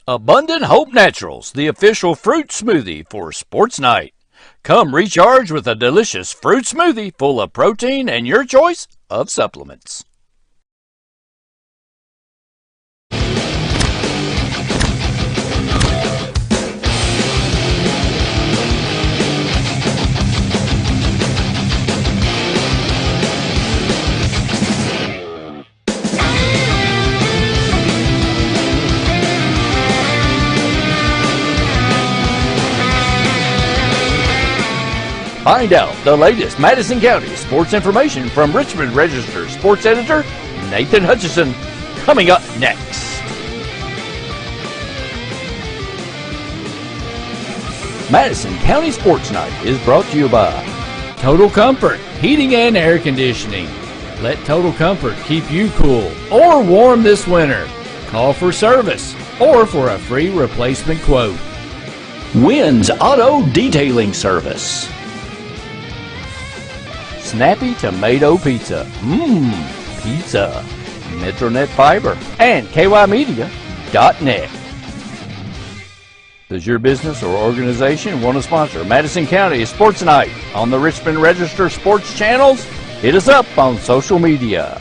Abundant Hope Naturals, the official fruit smoothie for Sports Night. Come recharge with a delicious fruit smoothie full of protein and your choice of supplements. Find out the latest Madison County sports information from Richmond Register sports editor Nathan Hutchison, coming up next. Madison County Sports Night is brought to you by Total Comfort Heating and Air Conditioning. Let Total Comfort keep you cool or warm this winter. Call for service or for a free replacement quote. Wynn's Auto Detailing Service. Snappy Tomato Pizza. Pizza. Metronet Fiber. And KYmedia.net. Does your business or organization want to sponsor Madison County Sports Night on the Richmond Register Sports channels? Hit us up on social media.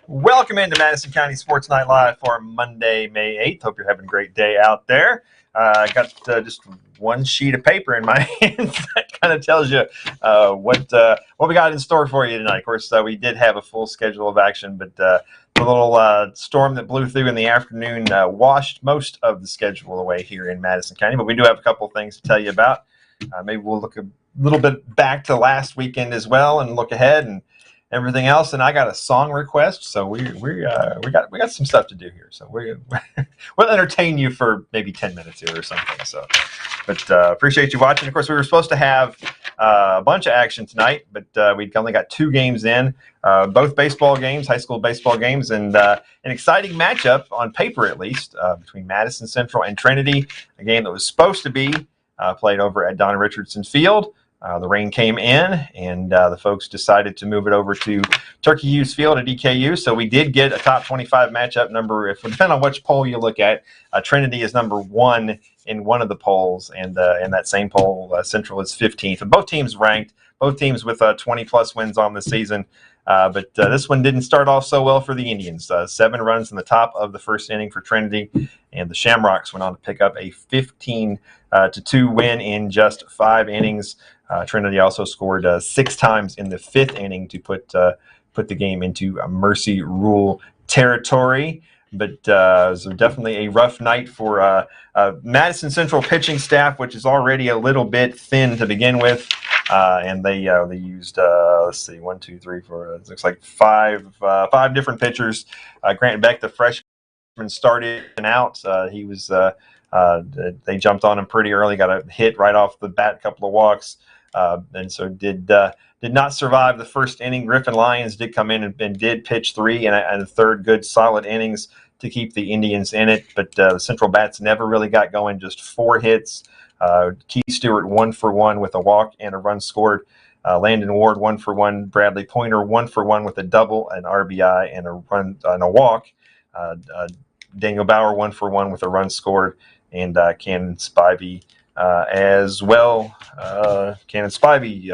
Welcome into Madison County Sports Night Live for Monday, May 8th. Hope you're having a great day out there. I got just one sheet of paper in my hands that kind of tells you what we got in store for you tonight. Of course, we did have a full schedule of action, but the little storm that blew through in the afternoon washed most of the schedule away here in Madison County. But we do have a couple of things to tell you about. Maybe we'll look a little bit back to last weekend as well and look ahead and everything else. And I got a song request, so we got some stuff to do here. So we'll entertain you for maybe 10 minutes here or something. So, but appreciate you watching. Of course, we were supposed to have a bunch of action tonight, but we only got 2 games in, both baseball games, high school baseball games, and an exciting matchup on paper at least between Madison Central and Trinity. A game that was supposed to be played over at Don Richardson Field. The rain came in, and the folks decided to move it over to Turkey Hughes Field at DKU. So we did get a top 25 matchup number. If depending on which poll you look at, Trinity is number 1 in one of the polls, and in that same poll, Central is 15th. And both teams ranked, both teams with 20-plus wins on the season. But this one didn't start off so well for the Indians. 7 runs in the top of the first inning for Trinity, and the Shamrocks went on to pick up a 15-2 win in just 5 innings. Trinity also scored 6 times in the 5th inning to put the game into mercy rule territory. But it was definitely a rough night for Madison Central pitching staff, which is already a little bit thin to begin with. And they used let's see, 1, 2, 3, 4. It looks like 5 different pitchers. Grant Beck, the freshman, started and out. He was they jumped on him pretty early. Got a hit right off the bat, a couple of walks. And so did not survive the first inning. Griffin Lyons did come in and did pitch 3 and a third good solid innings to keep the Indians in it. But the Central Bats never really got going. Just 4 hits. Keith Stewart 1 for 1 with a walk and a run scored. Landon Ward 1 for 1. Bradley Pointer 1 for 1 with a double, an RBI, and a run and a walk. Daniel Bauer 1 for 1 with a run scored, and Cannon Spivey as well. Cannon Spivey,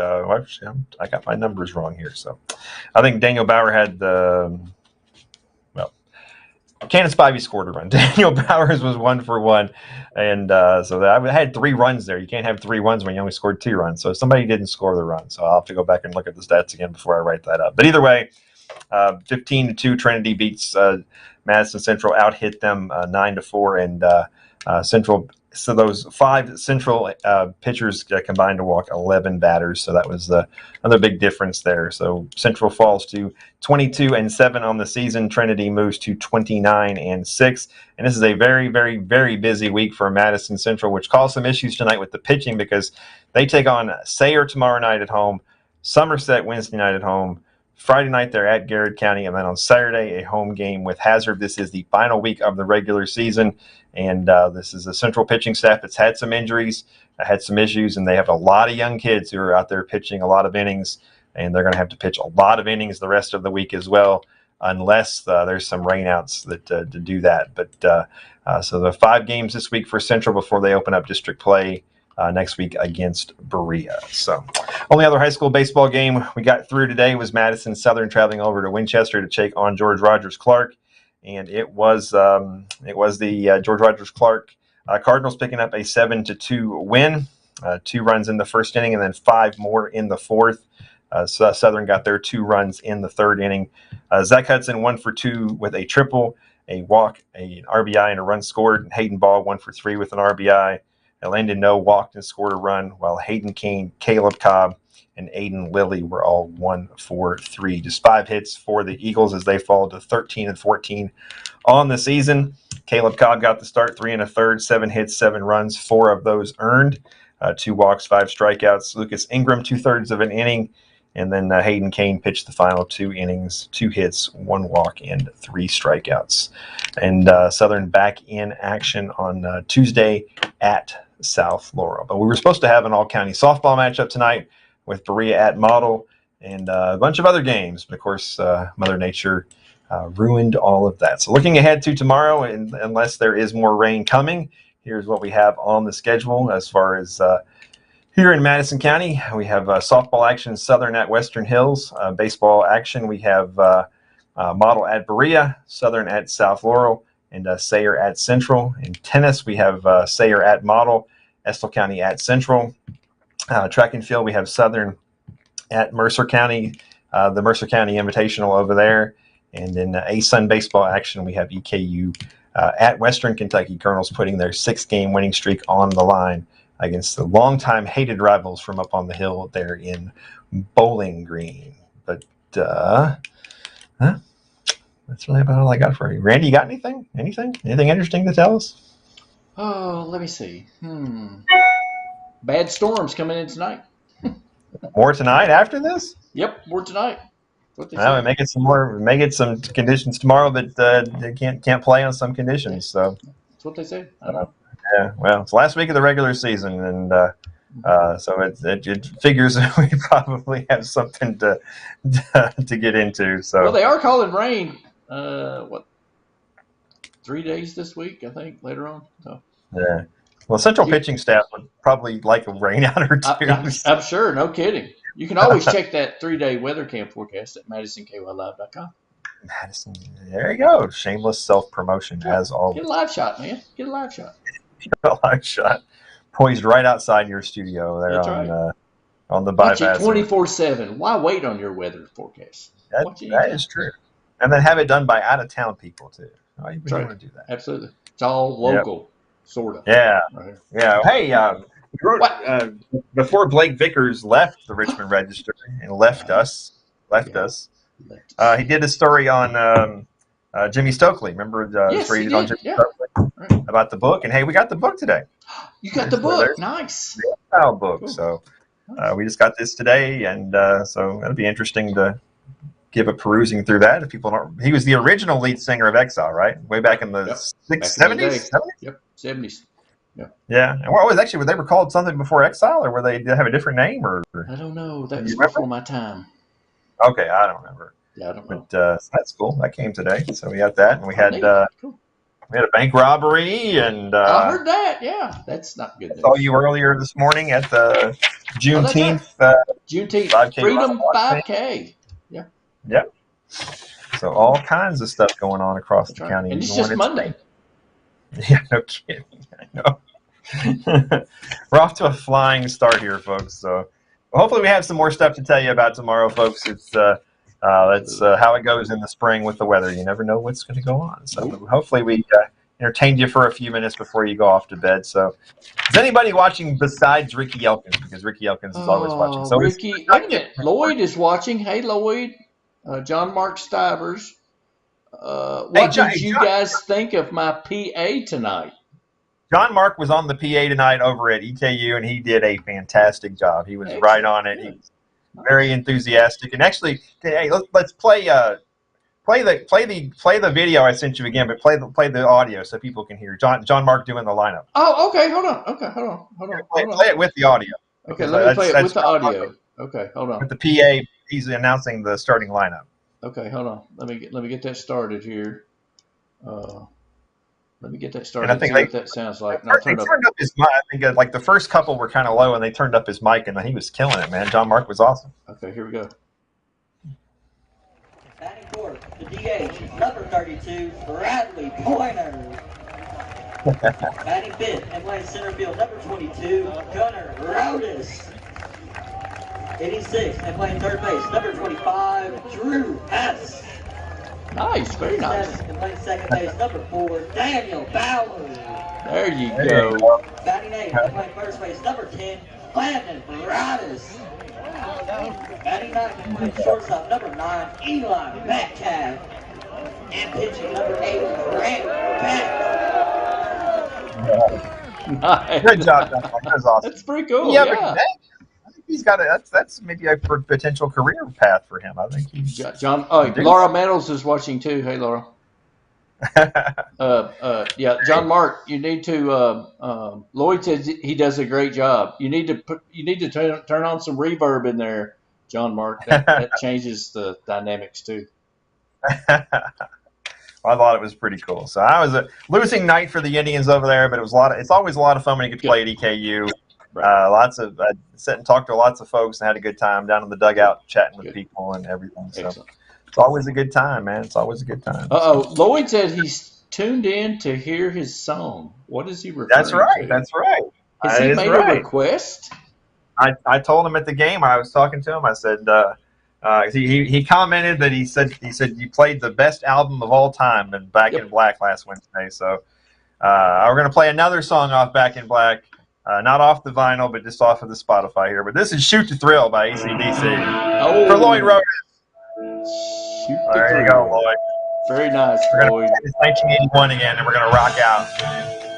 I got my numbers wrong here. So I think Daniel Bauer had Cannon Spivey scored a run. Daniel Bowers was 1 for 1. And so I had 3 runs there. You can't have 3 runs when you only scored 2 runs. So somebody didn't score the run. So I'll have to go back and look at the stats again before I write that up. But either way, 15-2 Trinity beats Madison Central, out hit them 9-4, and Central. So those 5 Central pitchers combined to walk 11 batters. So that was another big difference there. So Central falls to 22-7 on the season. Trinity moves to 29-6. And this is a very, very, very busy week for Madison Central, which caused some issues tonight with the pitching because they take on Sayre tomorrow night at home, Somerset Wednesday night at home, Friday night they're at Garrett County, and then on Saturday a home game with Hazard. This is the final week of the regular season, and this is a Central pitching staff that's had some injuries, had some issues, and they have a lot of young kids who are out there pitching a lot of innings, and they're going to have to pitch a lot of innings the rest of the week as well. unless there's some rainouts that to do that. But so the 5 games this week for Central before they open up district play next week against Berea. So only other high school baseball game we got through today was Madison Southern traveling over to Winchester to take on George Rogers Clark. And it was the George Rogers Clark Cardinals picking up a 7-2 win. 2 runs in the first inning and then 5 more in the fourth. So Southern got their 2 runs in the third inning. Zach Hudson 1 for 2 with a triple, a walk, an RBI, and a run scored. Hayden Ball 1 for 3 with an RBI. Landon No walked and scored a run, while Hayden Kane, Caleb Cobb, and Aiden Lilly were all 1 for 3. Just 5 hits for the Eagles as they fall to 13-14 on the season. Caleb Cobb got the start, 3 1/3, 7 hits, 7 runs, 4 of those earned. 2 walks, 5 strikeouts. Lucas Ingram, 2/3 of an inning. And then Hayden Kane pitched the final 2 innings, 2 hits, 1 walk, and 3 strikeouts. And Southern back in action on Tuesday at South Laurel. But we were supposed to have an all-county softball matchup tonight with Berea at Model and a bunch of other games. But, of course, Mother Nature ruined all of that. So looking ahead to tomorrow, and unless there is more rain coming, here's what we have on the schedule as far as here in Madison County. We have softball action, Southern at Western Hills. Baseball action, we have Model at Berea, Southern at South Laurel, and Sayre at Central. In tennis, we have Sayre at Model, Estill County at Central. Track and field, we have Southern at Mercer County, the Mercer County Invitational over there. And in ASUN baseball action, we have EKU at Western Kentucky Colonels putting their 6-game winning streak on the line against the longtime hated rivals from up on the hill there in Bowling Green. But that's really about all I got for you. Randy, you got anything? Anything interesting to tell us? Oh, let me see. Bad storms coming in tonight. More tonight after this? Yep, more tonight. We may get some more. We may get some conditions tomorrow that they can't play on some conditions. So that's what they say. I don't know. Yeah, well, it's last week of the regular season, and so it figures we probably have something to get into. So well, they are calling rain. 3 days this week, I think, later on. So yeah. Well, Central pitching staff would probably like a rain out or two. I'm sure. No kidding. You can always check that 3-day weather camp forecast at MadisonKYLive.com. Madison, there you go. Shameless self-promotion, as always. Get a live shot, man. Get a live shot. A live shot poised right outside your studio there. That's right. On the bypass. Watch it 24/7. Why wait on your weather forecast? That is true. And then have it done by out-of-town people, too. Why would you want to do that? Absolutely. It's all local, sort of. Yeah. Right. Yeah. Hey, before Blake Vickers left the Richmond Register and left us, he did a story on Jimmy Stokely. Remember the story he did on Jimmy Stokely about the book? And, hey, we got the book today. You got the book. Nice. The book. Cool. So nice. We just got this today, and so it'll be interesting to give a perusing through that. If people don't, he was the original lead singer of Exile, right? Way back in the 70s? Yep, 70s. Yeah. And what was were they were called something before Exile, or did they have a different name? Or I don't know. That was before my time. Okay, I don't remember. Yeah, I don't know. But that's cool. That came today, so we got that, and we had cool. We had a bank robbery, and I heard that. Yeah, that's not good. I saw you earlier this morning at the Juneteenth. Juneteenth 5K Freedom 5K. Yeah. Yep. So all kinds of stuff going on across the county. And it's just Monday. Yeah, no kidding. I know. We're off to a flying start here, folks. So hopefully we have some more stuff to tell you about tomorrow, folks. It's that's how it goes in the spring with the weather. You never know what's going to go on. So hopefully we entertained you for a few minutes before you go off to bed. So is anybody watching besides Ricky Elkins? Because Ricky Elkins is always watching. So Ricky, Lloyd is watching. Hey, Lloyd. John Mark Stivers. What did you guys think of my PA tonight? John Mark was on the PA tonight over at EKU, and he did a fantastic job. He was right on it. He was very enthusiastic. And actually, hey, let's play the video I sent you again, but play the audio so people can hear John Mark doing the lineup. Oh, okay. Hold on. Play it with the audio. Okay, let me play it with the audio. Okay, hold on. With the PA, he's announcing the starting lineup. Okay, hold on. Let me get that started here. Let me get that started. And I think See what that sounds like. No, they turned up his mic. I think like the first couple were kind of low, and they turned up his mic, and he was killing it, man. John Mark was awesome. Okay, here we go. Batting fourth, the DH, number 32, Bradley Pointer. Batting fifth and playing center field, number 22, Gunnar Rodas. 86 and playing third base, number 25, Drew Hess. Nice, very nice. And playing second base, number 4, Daniel Bauer. There you go. Batting eighth and playing first base, number 10, Landon Broadus. Batting ninth and playing shortstop, number 9, Eli Metcalf. And pitching, number 8, Grant Beck. Nice. Good job, John Mark. That was awesome. That's pretty cool. Yeah, Yeah. but I think he's got that's maybe a potential career path for him. I think he's John. Oh, Laura Meadows is watching too. Hey, Laura. Yeah, John Mark, you need to. Lloyd says he does a great job. You need to turn on some reverb in there, John Mark. That changes the dynamics too. I thought it was pretty cool. So I was a losing night for the Indians over there, but it's always a lot of fun when you get to play at EKU. Right. I sat and talked to lots of folks and had a good time down in the dugout chatting with people and everything. So Excellent. It's always a good time, man. It's always a good time. Lloyd said he's tuned in to hear his song. What is he referring That's right. to? That's right. Has he made a request? I told him at the game. I was talking to him. I said he commented that he said you played the best album of all time and Back in Black last Wednesday. So we're going to play another song off Back in Black. Not off the vinyl, but just off of the Spotify here. But this is Shoot to Thrill by AC/DC. For Lloyd Rodas. There you go, Lloyd. Very nice, Lloyd. It's 1981 again, and we're going to rock out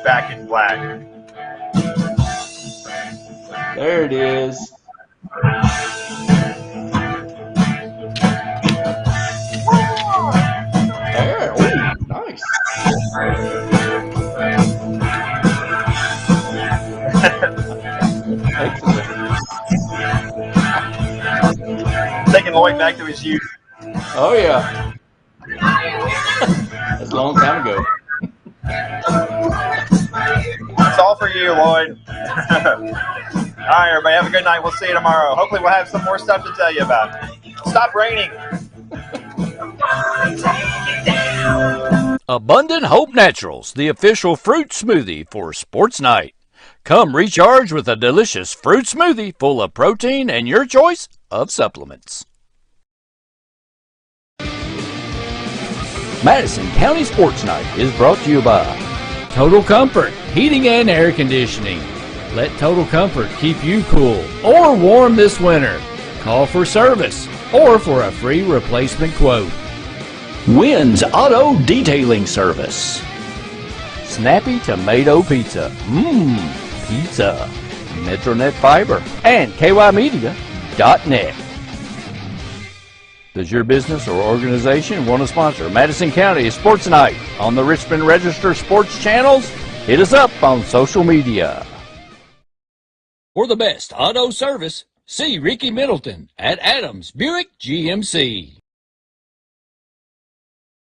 Back in Black. There it is. There. Oh, nice. Taking Lloyd back to his youth. Oh yeah, that's a long time ago. It's all for you, Lloyd. All right, everybody, have a good night. We'll see you tomorrow. Hopefully, we'll have some more stuff to tell you about. Stop raining. Abundant Hope Naturals, the official fruit smoothie for Sports Night. Come recharge with a delicious fruit smoothie full of protein and your choice of supplements. Madison County Sports Night is brought to you by Total Comfort Heating and Air Conditioning. Let Total Comfort keep you cool or warm this winter. Call for service or for a free replacement quote. Wynn's Auto Detailing Service. Snappy Tomato Pizza. Pizza. Metronet Fiber and KYmedia.net. Does your business or organization want to sponsor Madison County Sports Night on the Richmond Register Sports channels? Hit us up on social media. For the best auto service, see Ricky Middleton at Adams Buick GMC.